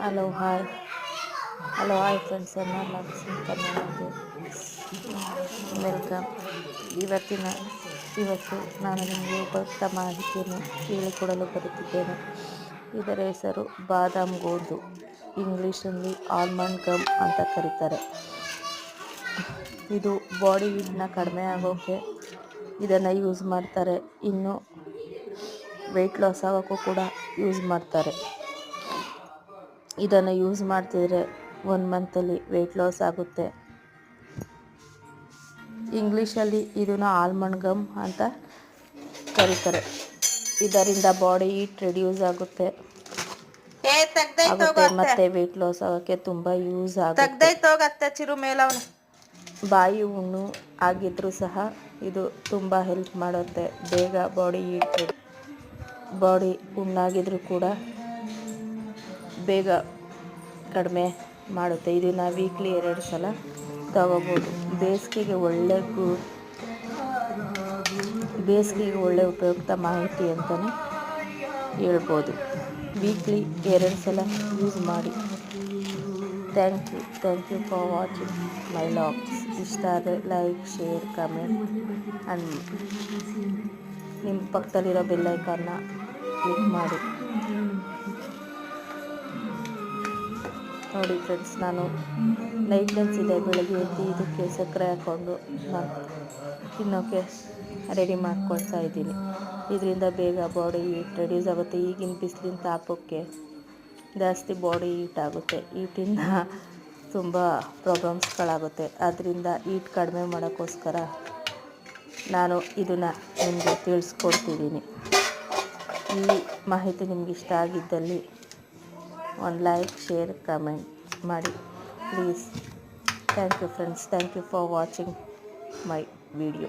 Hello hi friends, Lakshmi ಕನ್ನಡಕ್ಕೆ welcome. ಇವತ್ತು ನಾನು ನಿಮಗೆ ಉಪಯುಕ್ತ ಮಾಹಿತಿಯನ್ನು ಹೇಳಿಕೊಡಲು ಬರುತ್ತಿದ್ದೇನೆ. ಇದರ ಹೆಸರು ಬಾದಾಮ್ ಗೋಂದು, ಇಂಗ್ಲೀಷಲ್ಲಿ ಆಲ್ಮಂಡ್ ಗಮ್ ಅಂತ ಕರೀತಾರೆ. ಇದು ಬಾಡಿ ಹೀಟ್ನ ಕಡಿಮೆ ಆಗೋಕ್ಕೆ ಇದನ್ನು ಯೂಸ್ ಮಾಡ್ತಾರೆ. ಇನ್ನು ವೆಯ್ಟ್ ಲಾಸ್ ಆಗೋಕ್ಕೂ ಕೂಡ ಯೂಸ್ ಮಾಡ್ತಾರೆ. ಇದನ್ನು ಯೂಸ್ ಮಾಡ್ತಿದ್ರೆ 1 ಮಂತಲ್ಲಿ ವೆಯ್ಟ್ ಲಾಸ್ ಆಗುತ್ತೆ. ಇಂಗ್ಲೀಷಲ್ಲಿ ಇದನ್ನು ಆಲ್ಮಂಡ್ ಗಮ್ ಅಂತ ಕರೀತಾರೆ. ಇದರಿಂದ ಬಾಡಿ ಹೀಟ್ ರೆಡ್ಯೂಸ್ ಆಗುತ್ತೆ ಮತ್ತು ವೆಯ್ಟ್ ಲಾಸ್ ಆಗೋಕ್ಕೆ ತುಂಬ ಯೂಸ್ ಆಗುತ್ತೆ. ಬಾಯಿ ಹುಣ್ಣು ಆಗಿದ್ರೂ ಸಹ ಇದು ತುಂಬ ಹೆಲ್ಪ್ ಮಾಡುತ್ತೆ. ಬೇಗ ಬಾಡಿ ಹುಣ್ಣಾಗಿದ್ರೂ ಕೂಡ ಬೇಗ ಕಡಿಮೆ ಮಾಡುತ್ತೆ. ಇದನ್ನು ವೀಕ್ಲಿ 2 ಸಲ ತಗೋಬೋದು. ಬೇಸಿಗೆಗೆ ಒಳ್ಳೆ ಉಪಯುಕ್ತ ಮಾಹಿತಿ ಅಂತಲೇ ಹೇಳ್ಬೋದು. ವೀಕ್ಲಿ 2 ಸಲ ಯೂಸ್ ಮಾಡಿ. Thank you for watching my logs. ಇಷ್ಟ ಆದರೆ ಲೈಕ್, ಶೇರ್, ಕಮೆಂಟ್ ಆ್ಯಂಡ್ ನಿಮ್ಮ ಪಕ್ಕದಲ್ಲಿರೋ ಬೆಲ್ಲೈಕನ್ನ ಕ್ಲಿಕ್ ಮಾಡಿ. ನೋಡಿ ಫ್ರೆಂಡ್ಸ್, ನಾನು ಲೈಟ್ನೆಸ್ ಇದೆ, ಬೆಳಗ್ಗೆ ಎದ್ದು ಇದಕ್ಕೆ ಸಕ್ಕರೆ ಹಾಕ್ಕೊಂಡು ನಾನು ತಿನ್ನೋಕ್ಕೆ ರೆಡಿ ಮಾಡ್ಕೊಳ್ತಾ ಇದ್ದೀನಿ. ಇದರಿಂದ ಬೇಗ ಬಾಡಿ ಹೀಟ್ ರೆಡ್ಯೂಸ್ ಆಗುತ್ತೆ. ಈಗಿನ ಬಿಸಿಲಿನ ತಾಪಕ್ಕೆ ಜಾಸ್ತಿ ಬಾಡಿ ಹೀಟ್ ಆಗುತ್ತೆ. ಹೀಟಿಂದ ತುಂಬ ಪ್ರಾಬ್ಲಮ್ಸ್ಗಳಾಗುತ್ತೆ. ಅದರಿಂದ ಹೀಟ್ ಕಡಿಮೆ ಮಾಡೋಕ್ಕೋಸ್ಕರ ನಾನು ಇದನ್ನು ನಿಮಗೆ ತಿಳಿಸ್ಕೊಡ್ತಿದ್ದೀನಿ. ಈ ಮಾಹಿತಿ ನಿಮ್ಗೆ ಇಷ್ಟ ಆಗಿದ್ದಲ್ಲಿ ಒಂದು ಲೈಕ್, ಶೇರ್, ಕಮೆಂಟ್ ಮಾಡಿ please. Thank you friends. Thank you for watching my video.